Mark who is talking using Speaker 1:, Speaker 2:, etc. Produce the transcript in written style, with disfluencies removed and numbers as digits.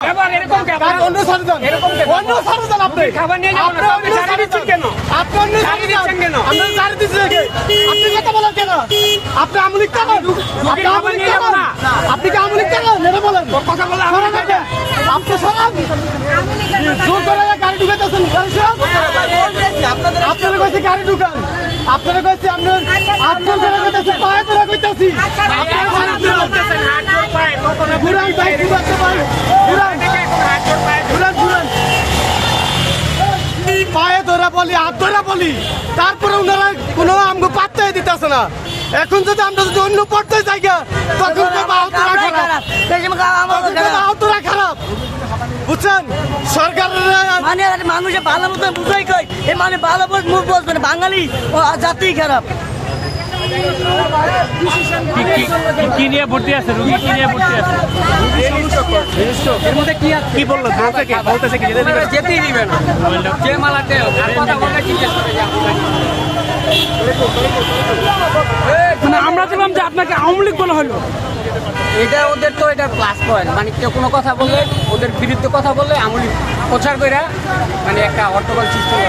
Speaker 1: এবার এরকম কেন
Speaker 2: অন্য সারে দেন
Speaker 1: এরকম কেন
Speaker 2: অন্য সারে দেন আপনি
Speaker 1: খাবার নিয়ে যাবেন না আপনি সারি দিচ্ছেন কেন
Speaker 2: আপনি অন্য
Speaker 1: সারি দিচ্ছেন কেন
Speaker 2: আমরা সারে দিচ্ছি নাকি আপনি কথা বলেন কেন আপনি আমলিক কেন আপনি
Speaker 1: খাবার নিয়ে যাবেন না
Speaker 2: আপনি কি আমলিক কেন নেবে বলেন
Speaker 1: কথা বলে
Speaker 2: সরান এটা। আপনি সরান জোর করে গাড়ি ঢুকাতেছেন আপনারা কইছে গাড়ি ঢুকান আপনারা কইছে আপনার আপনারা কইতেছে পায়ে ধরে কইতাছি আপনারা
Speaker 1: বলতেছেন হাত জোর পায় কখনো
Speaker 2: ঘুরান তাই ঘুরাতে পারে ঘুরান
Speaker 1: হাত জোর পায়
Speaker 2: ঘুরান ঘুরান পায়ে ধরে বলি হাত ধরে বলি তারপরে ওনারা কোনো আমগো পাত্তাই দিতেছে না এখন যদি আমরা যদি অন্য পড়তে যাই তখন আহতরা খারাপ বুঝছেন সরকারের
Speaker 3: মানে মানুষের ভালো মতো বুঝাই কই এ মানে ভালো মুখ বলবে না বাঙালি ও জাতি খারাপ
Speaker 4: কি নিয়ে ভর্তি আছে রুগী কি নিয়ে ভর্তি আছে এর মধ্যে কি বললো বলতেছে কি
Speaker 1: যেতেই দিবে না যে মালা তেল আর কথা বললে জিজ্ঞেস করে
Speaker 4: মানে আমরা দেখলাম যে আপনাকে আওয়ামী লীগ বলা হলো
Speaker 1: এটা ওদের তো এটা প্লাস পয়েন্ট মানে কেউ কোনো কথা বললে ওদের বিরুদ্ধে কথা বললে আমলি প্রচার করে মানে একটা হট্টগোল সৃষ্টি করে